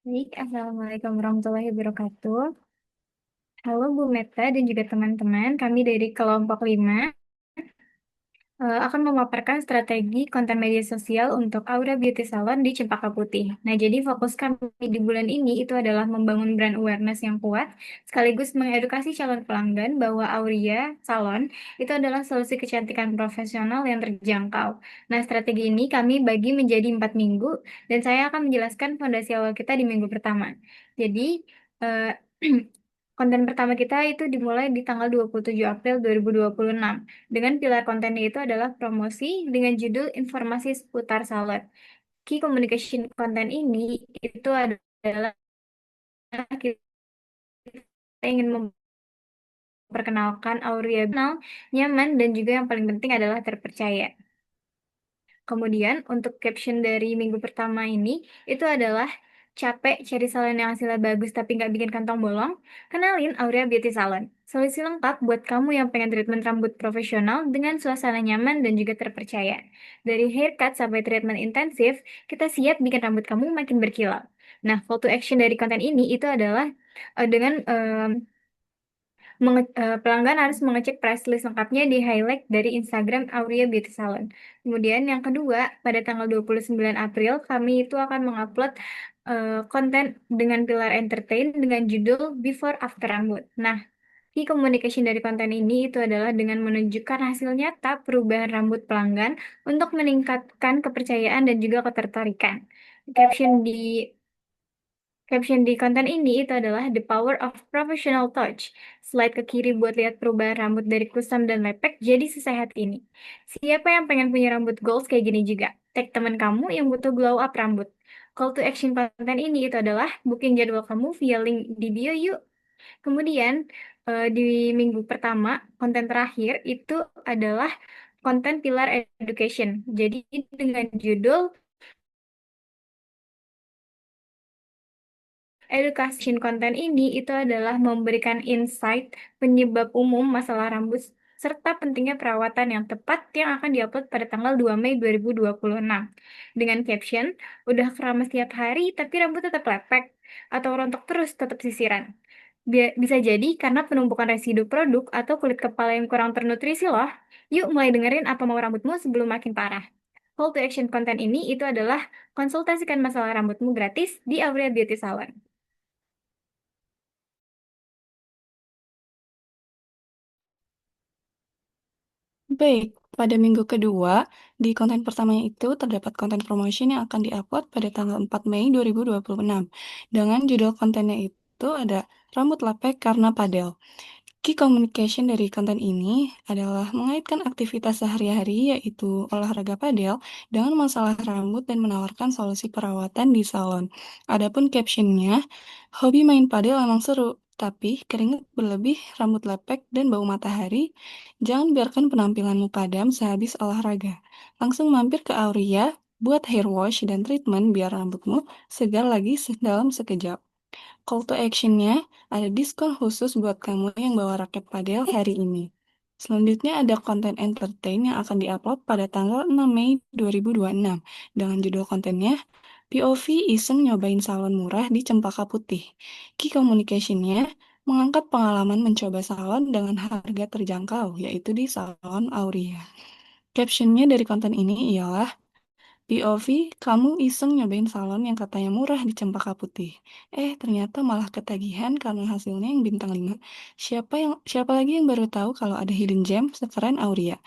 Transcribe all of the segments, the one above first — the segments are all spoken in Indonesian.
Baik, Assalamualaikum warahmatullahi wabarakatuh. Halo Bu Meta dan juga teman-teman, kami dari kelompok 5 akan memaparkan strategi konten media sosial untuk Aura Beauty Salon di Cempaka Putih. Nah, jadi fokus kami di bulan ini itu adalah membangun brand awareness yang kuat, sekaligus mengedukasi calon pelanggan bahwa Auria Salon itu adalah solusi kecantikan profesional yang terjangkau. Nah, strategi ini kami bagi menjadi 4 minggu, dan saya akan menjelaskan fondasi awal kita di minggu pertama. Jadi, eh, konten pertama kita itu dimulai di tanggal 27 April 2026. Dengan pilar kontennya itu adalah promosi dengan judul informasi seputar salad. Key communication konten ini itu adalah kita ingin memperkenalkan Aurea Benal, nyaman, dan juga yang paling penting adalah terpercaya. Kemudian untuk caption dari minggu pertama ini itu adalah capek cari salon yang hasilnya bagus tapi nggak bikin kantong bolong? Kenalin Aurea Beauty Salon. Solusi lengkap buat kamu yang pengen treatment rambut profesional dengan suasana nyaman dan juga terpercaya. Dari haircut sampai treatment intensif, kita siap bikin rambut kamu makin berkilau. Nah, call to action dari konten ini itu adalah dengan pelanggan harus mengecek price list lengkapnya di highlight dari Instagram Aurea Beauty Salon. Kemudian yang kedua, pada tanggal 29 April, kami itu akan mengupload konten dengan pilar entertain dengan judul Before After Rambut. Nah, key communication dari konten ini itu adalah dengan menunjukkan hasil nyata perubahan rambut pelanggan untuk meningkatkan kepercayaan dan juga ketertarikan. Caption di Caption di konten ini itu adalah The Power of Professional Touch. Slide ke kiri buat lihat perubahan rambut dari kusam dan lepek jadi sesehat ini. Siapa yang pengen punya rambut goals kayak gini juga? Tag teman kamu yang butuh glow up rambut. Call to action konten ini itu adalah booking jadwal kamu via link di bio yuk. Kemudian di minggu pertama, konten terakhir itu adalah konten pilar education. Jadi dengan judul Education konten ini itu adalah memberikan insight penyebab umum masalah rambut serta pentingnya perawatan yang tepat yang akan diupload pada tanggal 2 Mei 2026. Dengan caption, udah keramas tiap hari tapi rambut tetap lepek atau rontok terus tetap sisiran. Bisa jadi karena penumpukan residu produk atau kulit kepala yang kurang ternutrisi loh. Yuk mulai dengerin apa mau rambutmu sebelum makin parah. Call to action konten ini itu adalah konsultasikan masalah rambutmu gratis di Aurea Beauty Salon. Baik, pada minggu kedua, di konten pertamanya itu terdapat konten promotion yang akan diupload pada tanggal 4 Mei 2026. Dengan judul kontennya itu ada Rambut Lepek Karena Padel. Key communication dari konten ini adalah mengaitkan aktivitas sehari-hari yaitu olahraga padel dengan masalah rambut dan menawarkan solusi perawatan di salon. Adapun captionnya, hobi main padel emang seru, tapi keringat berlebih, rambut lepek, dan bau matahari. Jangan biarkan penampilanmu padam sehabis olahraga. Langsung mampir ke Auria buat hair wash dan treatment biar rambutmu segar lagi dalam sekejap. Call to action-nya ada diskon khusus buat kamu yang bawa raket padel hari ini. Selanjutnya ada konten entertain yang akan diupload pada tanggal 6 Mei 2026 dengan judul kontennya POV Iseng Nyobain Salon Murah di Cempaka Putih. Key communication-nya mengangkat pengalaman mencoba salon dengan harga terjangkau, yaitu di Salon Auria. Caption-nya dari konten ini ialah POV, kamu iseng nyobain salon yang katanya murah di Cempaka Putih. Ternyata malah ketagihan karena hasilnya yang bintang 5. Siapa lagi yang baru tahu kalau ada hidden gem sekeren Auria?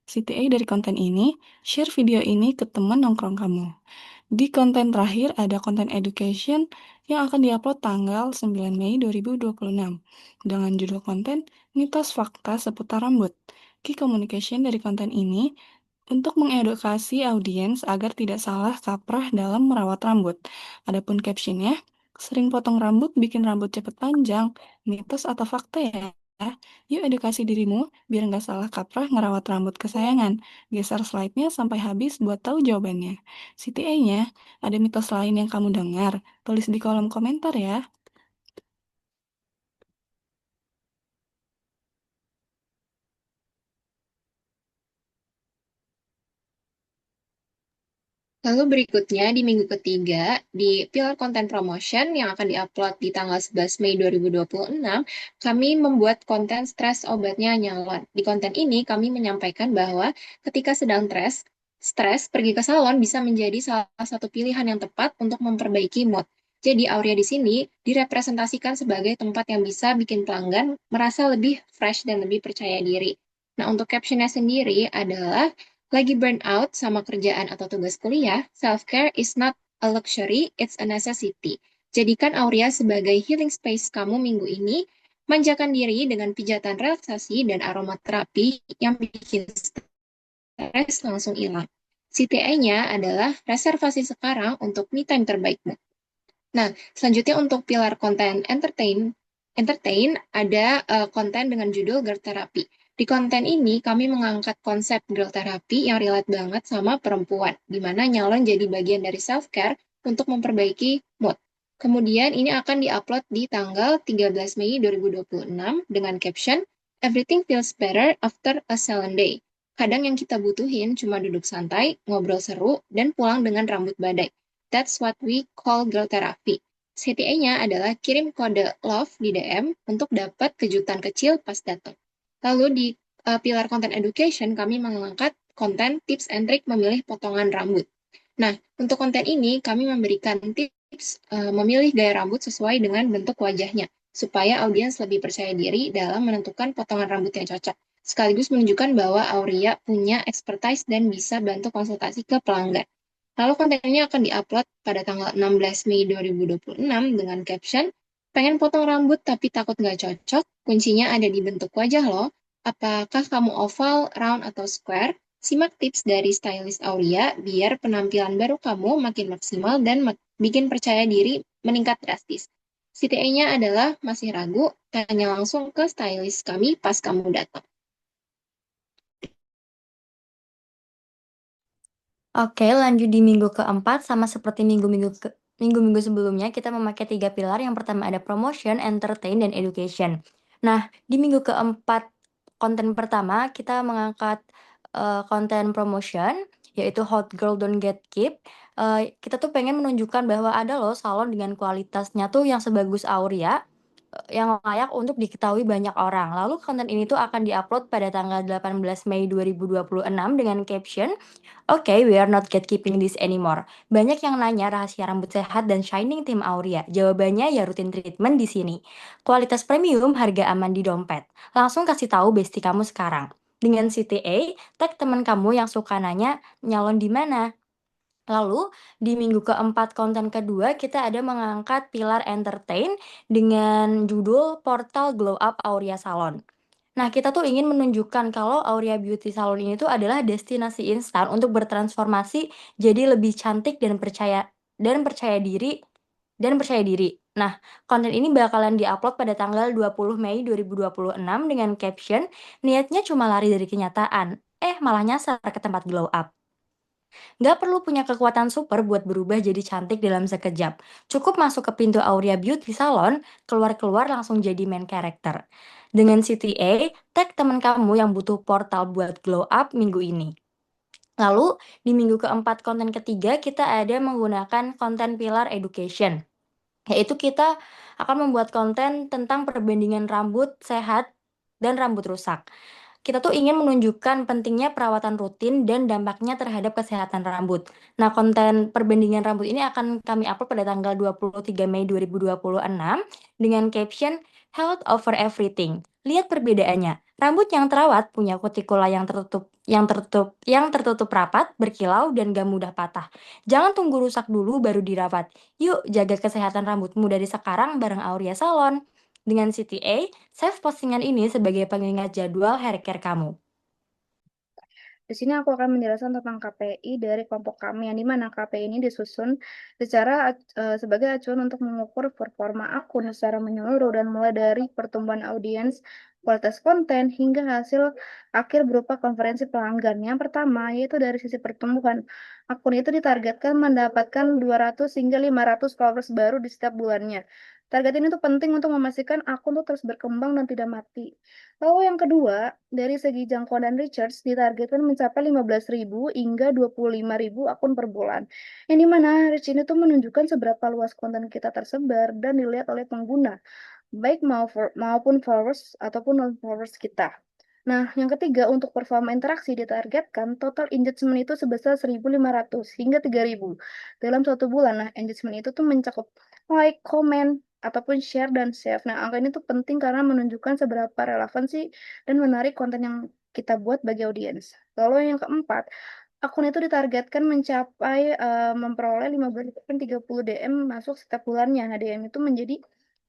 CTA dari konten ini, share video ini ke teman nongkrong kamu. Di konten terakhir ada konten education yang akan diupload tanggal 9 Mei 2026 dengan judul konten Mitos Fakta Seputar Rambut. Key communication dari konten ini untuk mengedukasi audiens agar tidak salah kaprah dalam merawat rambut. Adapun captionnya, sering potong rambut bikin rambut cepat panjang. Mitos atau fakta ya? Yuk edukasi dirimu biar nggak salah kaprah ngerawat rambut kesayangan. Geser slide-nya sampai habis buat tahu jawabannya. CTA-nya, ada mitos lain yang kamu dengar? Tulis di kolom komentar ya. Lalu berikutnya di minggu ketiga, di pilar konten promotion yang akan diupload di tanggal 11 Mei 2026, kami membuat konten stres obatnya nyalon. Di konten ini kami menyampaikan bahwa ketika sedang stres, pergi ke salon bisa menjadi salah satu pilihan yang tepat untuk memperbaiki mood. Jadi Aurea di sini direpresentasikan sebagai tempat yang bisa bikin pelanggan merasa lebih fresh dan lebih percaya diri. Nah, untuk captionnya sendiri adalah lagi burnout sama kerjaan atau tugas kuliah, self-care is not a luxury, it's a necessity. Jadikan Aurea sebagai healing space kamu minggu ini, manjakan diri dengan pijatan relaksasi dan aromaterapi yang bikin stres langsung hilang. CTA-nya adalah reservasi sekarang untuk me time terbaikmu. Nah, selanjutnya untuk pilar konten entertain ada konten dengan judul Girl Therapy. Di konten ini kami mengangkat konsep girl therapy yang relate banget sama perempuan, di mana nyalon jadi bagian dari self-care untuk memperbaiki mood. Kemudian ini akan diupload di tanggal 13 Mei 2026 dengan caption Everything feels better after a salon day. Kadang yang kita butuhin cuma duduk santai, ngobrol seru, dan pulang dengan rambut badai. That's what we call girl therapy. CTA-nya adalah kirim kode love di DM untuk dapat kejutan kecil pas datang. Lalu di pilar konten education, kami mengangkat konten tips and trick memilih potongan rambut. Nah, untuk konten ini kami memberikan tips memilih gaya rambut sesuai dengan bentuk wajahnya, supaya audiens lebih percaya diri dalam menentukan potongan rambut yang cocok, sekaligus menunjukkan bahwa Aurea punya expertise dan bisa bantu konsultasi ke pelanggan. Lalu konten ini akan diupload pada tanggal 16 Mei 2026 dengan caption, pengen potong rambut tapi takut nggak cocok, kuncinya ada di bentuk wajah loh. Apakah kamu oval, round, atau square? Simak tips dari stylist Aurea biar penampilan baru kamu makin maksimal dan bikin percaya diri meningkat drastis. CTA-nya adalah masih ragu, tanya langsung ke stylist kami pas kamu datang. Oke, lanjut di minggu keempat sama seperti minggu-minggu sebelumnya kita memakai 3 pilar. Yang pertama ada promotion, entertain, dan education. Nah, di minggu keempat konten pertama kita mengangkat konten promotion yaitu Hot Girl Don't Get Keep. Kita tuh pengen menunjukkan bahwa ada loh salon dengan kualitasnya tuh yang sebagus Aurea, yang layak untuk diketahui banyak orang. Lalu konten ini tuh akan diupload pada tanggal 18 Mei 2026 dengan caption Oke, we are not gatekeeping this anymore. Banyak yang nanya rahasia rambut sehat dan shining tim Aurea. Jawabannya ya rutin treatment di sini. Kualitas premium, harga aman di dompet. Langsung kasih tahu bestie kamu sekarang. Dengan CTA, tag teman kamu yang suka nanya nyalon di mana. Lalu, di minggu keempat konten kedua, kita ada mengangkat pilar entertain dengan judul Portal Glow Up Aurea Salon. Nah, kita tuh ingin menunjukkan kalau Aurea Beauty Salon ini tuh adalah destinasi instan untuk bertransformasi jadi lebih cantik dan percaya diri. Nah, konten ini bakalan diupload pada tanggal 20 Mei 2026 dengan caption, niatnya cuma lari dari kenyataan, malah nyasar ke tempat glow up. Nggak perlu punya kekuatan super buat berubah jadi cantik dalam sekejap. Cukup masuk ke pintu Aurea Beauty Salon, keluar-keluar langsung jadi main character. Dengan CTA, tag teman kamu yang butuh portal buat glow up minggu ini. Lalu, di minggu keempat konten ketiga, kita ada menggunakan konten pilar education. Yaitu kita akan membuat konten tentang perbandingan rambut sehat dan rambut rusak. Kita tuh ingin menunjukkan pentingnya perawatan rutin dan dampaknya terhadap kesehatan rambut. Nah, konten perbandingan rambut ini akan kami upload pada tanggal 23 Mei 2026 dengan caption Health over everything. Lihat perbedaannya. Rambut yang terawat punya kutikula yang tertutup rapat, berkilau dan gak mudah patah. Jangan tunggu rusak dulu baru dirawat. Yuk, jaga kesehatan rambutmu dari sekarang bareng Aurea Salon. Dengan CTA, save postingan ini sebagai pengingat jadwal hair care kamu. Di sini aku akan menjelaskan tentang KPI dari kelompok kami, yang dimana KPI ini disusun sebagai acuan untuk mengukur performa akun secara menyeluruh dan mulai dari pertumbuhan audiens, kualitas konten, hingga hasil akhir berupa konferensi pelanggan. Yang pertama, yaitu dari sisi pertumbuhan. Akun itu ditargetkan mendapatkan 200 hingga 500 followers baru di setiap bulannya. Target ini tuh penting untuk memastikan akun tuh terus berkembang dan tidak mati. Lalu yang kedua, dari segi jangkauan dan reach ditargetkan mencapai 15.000 hingga 25.000 akun per bulan. Yang dimana reach ini tuh menunjukkan seberapa luas konten kita tersebar dan dilihat oleh pengguna, baik maupun followers ataupun non-followers kita. Nah, yang ketiga, untuk performa interaksi ditargetkan total engagement itu sebesar 1.500 hingga 3.000 dalam satu bulan. Nah, engagement itu tuh mencakup like, comment, ataupun share dan save. Nah, angka ini tuh penting karena menunjukkan seberapa relevansi dan menarik konten yang kita buat bagi audiens. Lalu yang keempat, akun itu ditargetkan mencapai memperoleh 15-30 DM masuk setiap bulannya. Nah, DM itu menjadi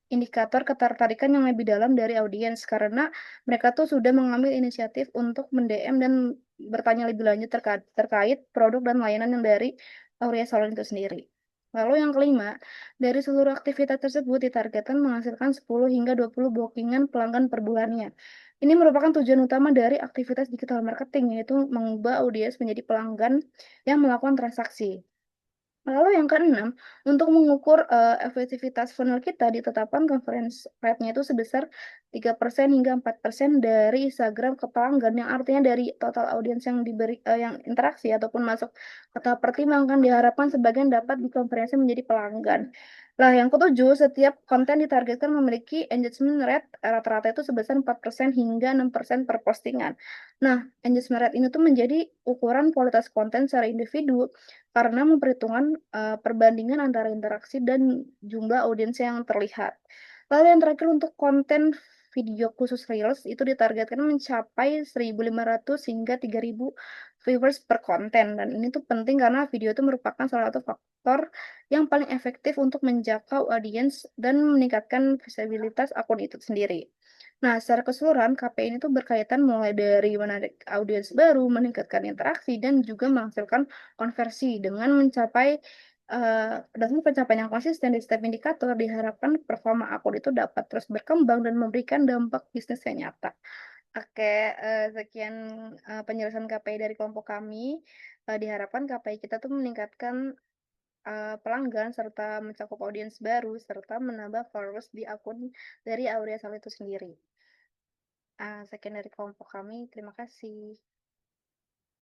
indikator ketertarikan yang lebih dalam dari audiens karena mereka tuh sudah mengambil inisiatif untuk mend-DM dan bertanya lebih lanjut terkait produk dan layanan yang dari Aurea Salon itu sendiri. Lalu yang kelima, dari seluruh aktivitas tersebut ditargetkan menghasilkan 10 hingga 20 bookingan pelanggan per bulannya. Ini merupakan tujuan utama dari aktivitas digital marketing, yaitu mengubah audiens menjadi pelanggan yang melakukan transaksi. Lalu yang keenam, untuk mengukur efektivitas funnel kita ditetapkan conversion rate-nya itu sebesar 3% hingga 4% dari Instagram ke pelanggan, yang artinya dari total audiens yang yang interaksi ataupun masuk ke tahap pertimbangan diharapkan sebagian dapat dikonversi menjadi pelanggan. Lah, yang ketujuh, setiap konten ditargetkan memiliki engagement rate rata-rata itu sebesar 4% hingga 6% per postingan. Nah, engagement rate ini tuh menjadi ukuran kualitas konten secara individu karena memperhitungkan perbandingan antara interaksi dan jumlah audiens yang terlihat. Lalu yang terakhir, untuk konten video khusus Reels itu ditargetkan mencapai 1.500 hingga 3.000 viewers per konten. Dan ini tuh penting karena video itu merupakan salah satu faktor yang paling efektif untuk menjangkau audiens dan meningkatkan visibilitas akun itu sendiri. Nah, secara keseluruhan, KPI ini tuh berkaitan mulai dari menarik audiens baru, meningkatkan interaksi, dan juga menghasilkan konversi dengan dengan pencapaian yang konsisten di setiap indikator, diharapkan performa akun itu dapat terus berkembang dan memberikan dampak bisnis yang nyata. Oke, sekian penjelasan KPI dari kelompok kami. Diharapkan KPI kita tuh meningkatkan pelanggan serta mencakup audiens baru serta menambah followers di akun dari Aurea Sal itu sendiri. Sekian dari kelompok kami. Terima kasih.